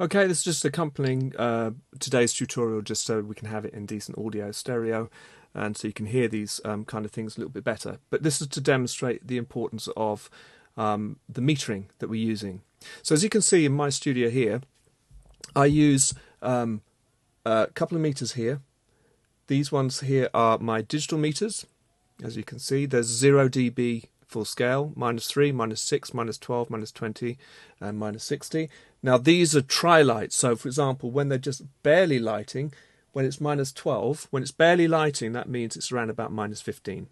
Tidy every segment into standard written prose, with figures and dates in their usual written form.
Okay, this is just accompanying today's tutorial just so we can have it in decent audio stereo and so you can hear these kind of things a little bit better. But this is to demonstrate the importance of the metering that we're using. So as you can see in my studio here, I use a couple of meters here. These ones here are my digital meters. As you can see, there's 0 dB full scale, -3, -6, -12, -20, and -60. Now these are tri-lights, so for example, when they're just barely lighting, when it's -12, when it's barely lighting, that means it's around about -15.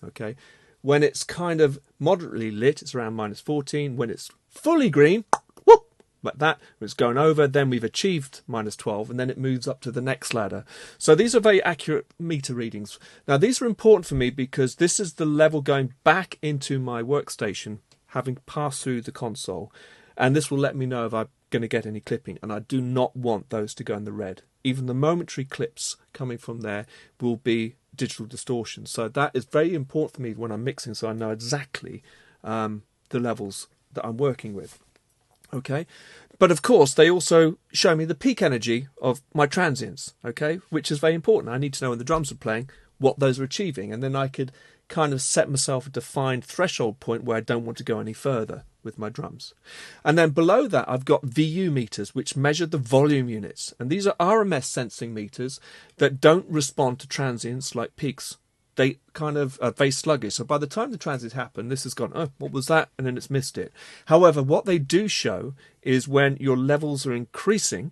Okay, when it's kind of moderately lit, it's around -14. When it's fully green, whoop, like that, when it's going over, then we've achieved -12, and then it moves up to the next ladder. So these are very accurate meter readings. Now these are important for me because this is the level going back into my workstation, having passed through the console, and this will let me know if I'm going to get any clipping, and I do not want those to go in the red. Even the momentary clips coming from there will be digital distortion. So that is very important for me when I'm mixing, so I know exactly the levels that I'm working with. Okay, but of course they also show me the peak energy of my transients, okay, which is very important. I need to know when the drums are playing what those are achieving, and then I could kind of set myself a defined threshold point where I don't want to go any further with my drums. And then below that I've got VU meters, which measure the volume units, and these are RMS sensing meters that don't respond to transients like peaks. They kind of are very sluggish. So by the time the transit happened, this has gone, oh, what was that? And then it's missed it. However, what they do show is when your levels are increasing,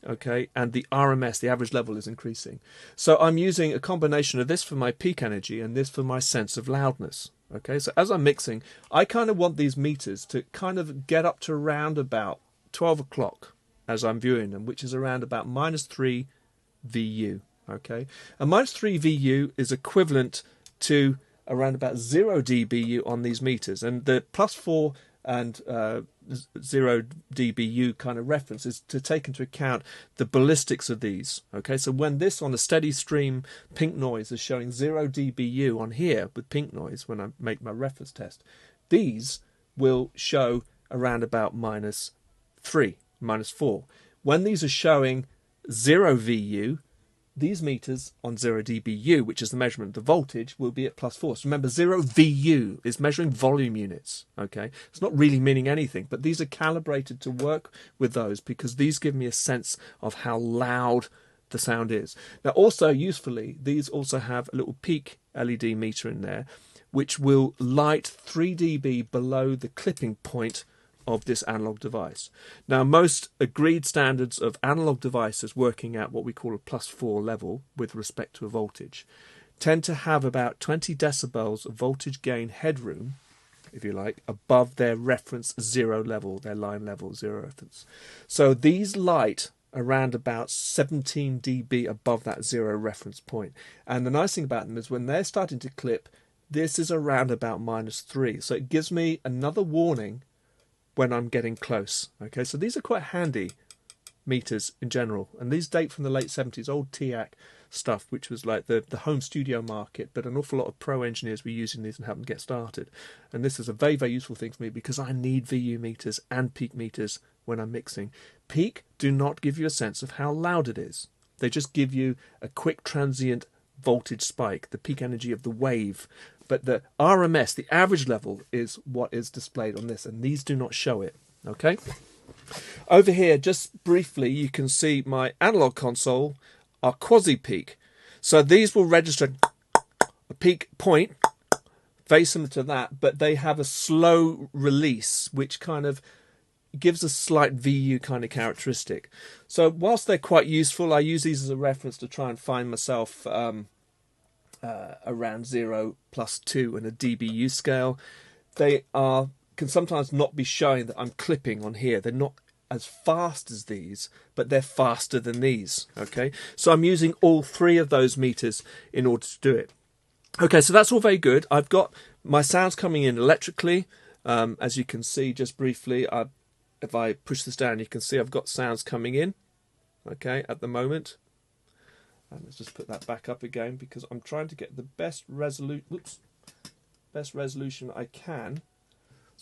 okay, and the RMS, the average level, is increasing. So I'm using a combination of this for my peak energy and this for my sense of loudness. Okay, so as I'm mixing, I kind of want these meters to kind of get up to around about 12 o'clock as I'm viewing them, which is around about -3 VU. Okay, and -3 VU is equivalent to around about 0 dBu on these meters, and the +4 and 0 dBu kind of reference is to take into account the ballistics of these. Okay, so when this on a steady stream pink noise is showing 0 dBu on here with pink noise, when I make my reference test, these will show around about -3, -4. When these are showing 0 VU, these meters on 0 dBu, which is the measurement of the voltage, will be at +4. So remember, 0 VU is measuring volume units. Okay, it's not really meaning anything, but these are calibrated to work with those because these give me a sense of how loud the sound is. Now, also usefully, these also have a little peak LED meter in there, which will light 3 dB below the clipping point of this analog device. Now, most agreed standards of analog devices working at what we call a +4 level with respect to a voltage tend to have about 20 decibels of voltage gain headroom, if you like, above their reference 0 level, their line level 0 reference. So these light around about 17 dB above that 0 reference point. And the nice thing about them is when they're starting to clip, this is around about -3. So it gives me another warning when I'm getting close. Okay, so these are quite handy meters in general, and these date from the late 70s, old TIAC stuff, which was like the home studio market, but an awful lot of pro engineers were using these and helping get started. And this is a very, very useful thing for me because I need VU meters and peak meters when I'm mixing. Peak do not give you a sense of how loud it is. They just give you a quick transient voltage spike, the peak energy of the wave. But the RMS, the average level, is what is displayed on this, and these do not show it. Okay. Over here, just briefly, you can see my analog console are quasi-peak. So these will register a peak point, very similar to that, but they have a slow release, which kind of gives a slight VU kind of characteristic. So whilst they're quite useful, I use these as a reference to try and find myself around 0 +2 and a dBu scale. They can sometimes not be showing that I'm clipping on here. They're not as fast as these, but they're faster than these. Okay, so I'm using all 3 of those meters in order to do it. Okay, so that's all very good. I've got my sounds coming in electrically. As you can see just briefly, if I push this down, you can see I've got sounds coming in, okay, at the moment. And let's just put that back up again because I'm trying to get the best resolution I can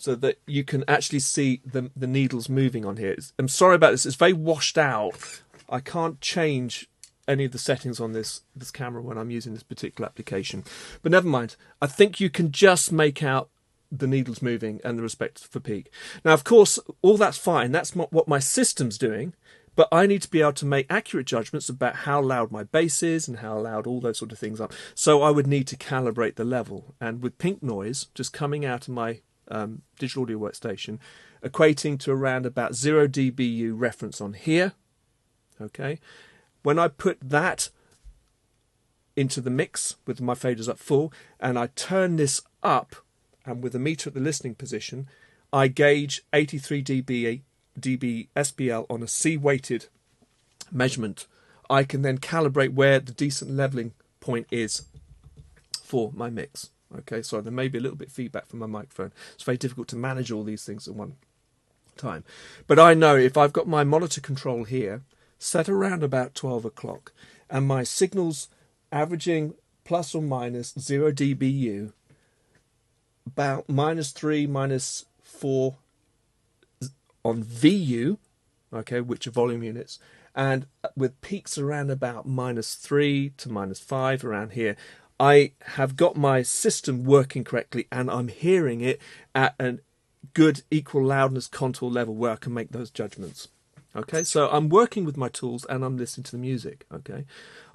so that you can actually see the needles moving on here. I'm sorry about this, it's very washed out. I can't change any of the settings on this camera when I'm using this particular application. But never mind, I think you can just make out the needles moving and the respect for peak. Now, of course, all that's fine. That's what my system's doing. But I need to be able to make accurate judgments about how loud my bass is and how loud all those sort of things are. So I would need to calibrate the level. And with pink noise just coming out of my digital audio workstation, equating to around about 0 dBu reference on here. Okay. When I put that into the mix with my faders up full and I turn this up, and with the meter at the listening position, I gauge 83 dB SPL on a C-weighted measurement. I can then calibrate where the decent leveling point is for my mix. Okay, so there may be a little bit of feedback from my microphone. It's very difficult to manage all these things at one time. But I know if I've got my monitor control here set around about 12 o'clock and my signals averaging plus or minus 0 dBu, about -3, -4 on VU, okay, which are volume units, and with peaks around about -3 to -5 around here, I have got my system working correctly and I'm hearing it at a good equal loudness contour level where I can make those judgments. Okay, so I'm working with my tools and I'm listening to the music. Okay,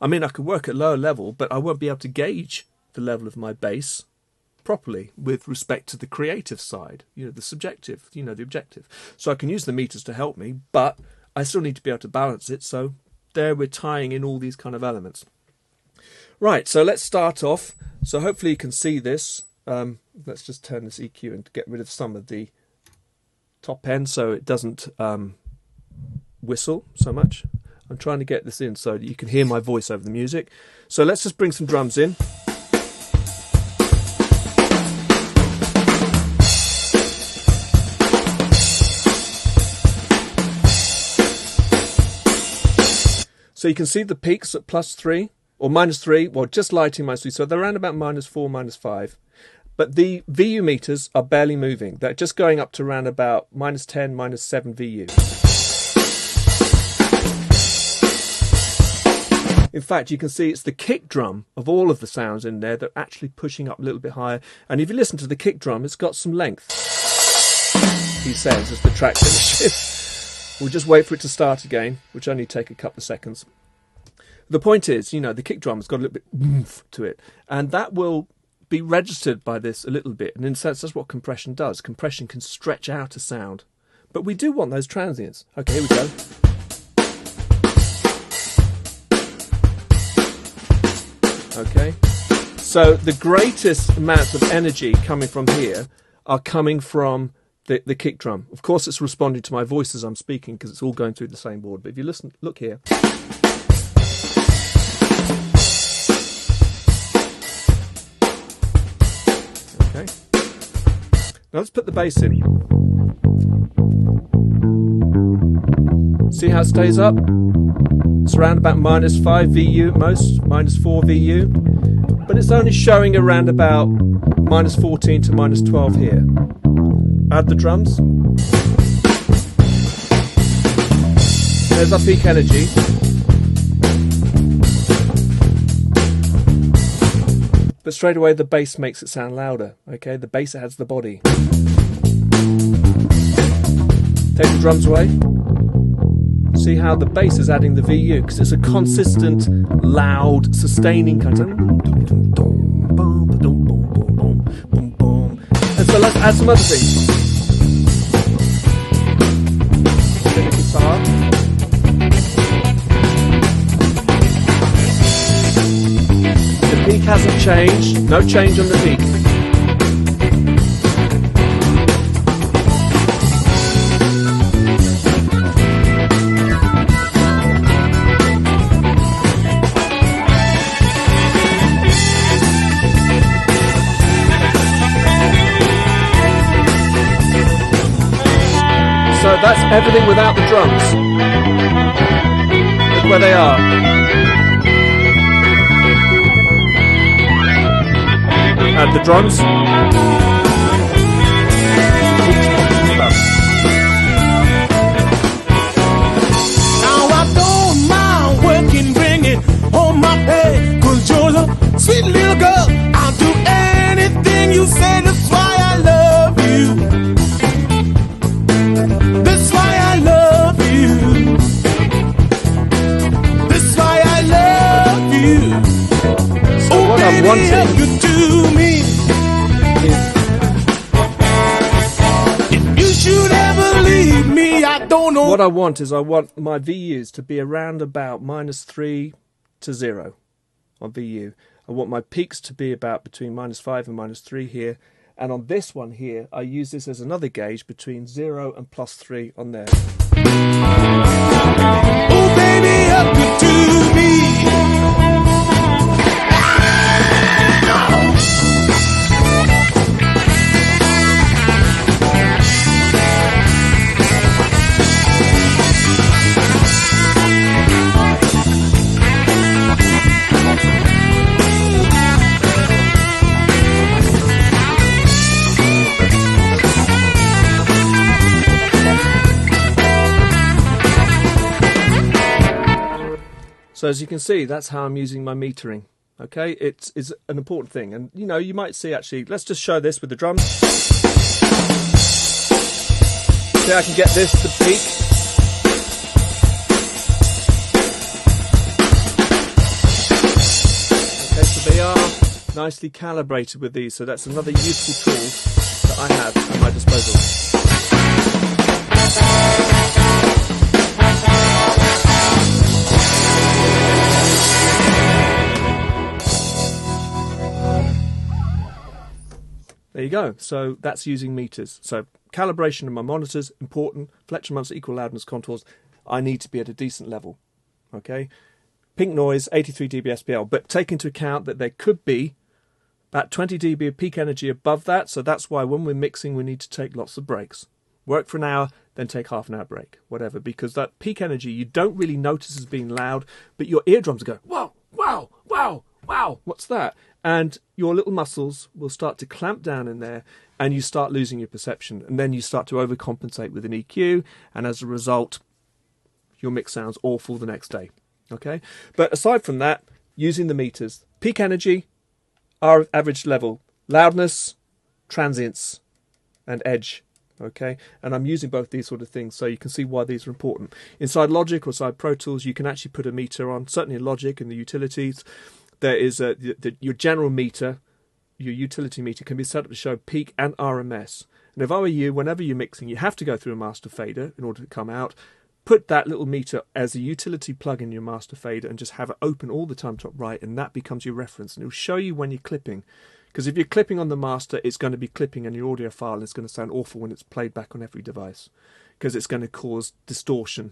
I mean, I could work at lower level, but I won't be able to gauge the level of my bass properly with respect to the creative side, the subjective, the objective. So I can use the meters to help me, but I still need to be able to balance it. So there we're tying in all these kind of elements. Right, so let's start off. So hopefully you can see this. Let's just turn this EQ and get rid of some of the top end so it doesn't whistle so much. I'm trying to get this in so that you can hear my voice over the music. So let's just bring some drums in. So you can see the peaks at +3 or -3, well, just lighting mostly. So they're around about -4, -5. But the VU meters are barely moving. They're just going up to around about -10, -7 VU. In fact, you can see it's the kick drum of all of the sounds in there that are actually pushing up a little bit higher. And if you listen to the kick drum, it's got some length, he says, as the track finishes. We'll just wait for it to start again, which only take a couple of seconds. The point is, the kick drum has got a little bit oomph to it, and that will be registered by this a little bit. And in a sense, that's what compression does. Compression can stretch out a sound. But we do want those transients. Okay, here we go. Okay. So the greatest amounts of energy coming from here are coming from the kick drum. Of course, it's responding to my voice as I'm speaking because it's all going through the same board. But if you listen, look here. Okay. Now let's put the bass in. See how it stays up? It's around about -5 VU at most, -4 VU. But it's only showing around about -14 to -12 here. Add the drums. There's our peak energy. But straight away the bass makes it sound louder. Okay, the bass adds the body. Take the drums away. See how the bass is adding the VU because it's a consistent, loud, sustaining kind of. And so let's add some other things. Then the guitar. The peak hasn't changed. No change on the peak. So that's everything without the drums. Look where they are. Add the drums. That's why I love you. That's why I love you. So Oh, what I'm baby, wanting how good to me. If you should ever leave me, I don't know. What I want is I want my VUs to be around about -3 to 0 on VU. I want my peaks to be about between -5 and -3 here. And on this one here, I use this as another gauge between 0 and +3 on there. Oh, baby, how good to me. So as you can see, that's how I'm using my metering. Okay, it's an important thing. And you know, you might see actually, let's just show this with the drums. See, I can get this to peak. Okay, so they are nicely calibrated with these. So that's another useful tool that I have at my disposal. There you go. So that's using meters. So calibration of my monitors, important. Fletcher months equal loudness contours. I need to be at a decent level. Okay. Pink noise, 83 dB SPL. But take into account that there could be about 20 dB of peak energy above that. So that's why when we're mixing, we need to take lots of breaks. Work for an hour, then take half an hour break, whatever. Because that peak energy, you don't really notice as being loud, but your eardrums go, wow, wow, wow, wow, what's that? And your little muscles will start to clamp down in there and you start losing your perception. And then you start to overcompensate with an EQ. And as a result, your mix sounds awful the next day. Okay. But aside from that, using the meters, peak energy, our average level, loudness, transients, and edge. Okay. And I'm using both these sort of things so you can see why these are important. Inside Logic or inside Pro Tools, you can actually put a meter on, certainly in Logic and the utilities. There is your general meter, your utility meter can be set up to show peak and RMS. And if I were you, whenever you're mixing, you have to go through a master fader in order to come out. Put that little meter as a utility plug in your master fader and just have it open all the time top right, and that becomes your reference. And it'll show you when you're clipping. Because if you're clipping on the master, it's going to be clipping in your audio file and it's going to sound awful when it's played back on every device. Because it's going to cause distortion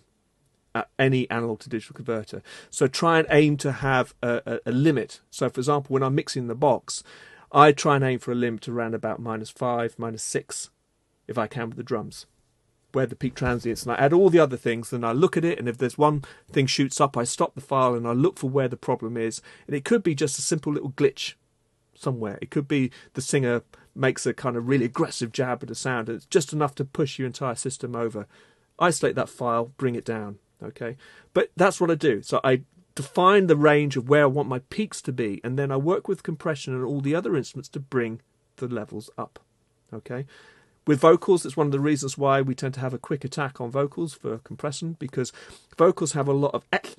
at any analog to digital converter. So try and aim to have a limit. So for example, when I'm mixing the box, I try and aim for a limit around about -5, -6, if I can with the drums, where the peak transients. And I add all the other things, and I look at it, and if there's one thing shoots up, I stop the file and I look for where the problem is. And it could be just a simple little glitch somewhere. It could be the singer makes a kind of really aggressive jab at a sound, and it's just enough to push your entire system over. Isolate that file, bring it down. Okay, but that's what I do. So I define the range of where I want my peaks to be, and then I work with compression and all the other instruments to bring the levels up. Okay, with vocals, it's one of the reasons why we tend to have a quick attack on vocals for compression, because vocals have a lot of at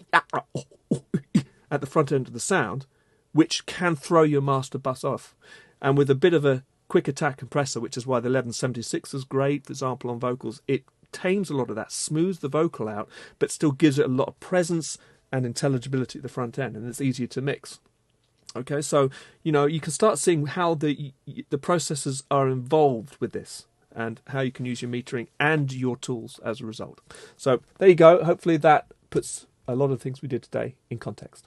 the front end of the sound, which can throw your master bus off. And with a bit of a quick attack compressor, which is why the 1176 is great, for example, on vocals, it tames a lot of that, smooths the vocal out, but still gives it a lot of presence and intelligibility at the front end, and it's easier to mix. Okay, so you know, you can start seeing how the processes are involved with this and how you can use your metering and your tools as a result. So there you go. Hopefully that puts a lot of things we did today in context.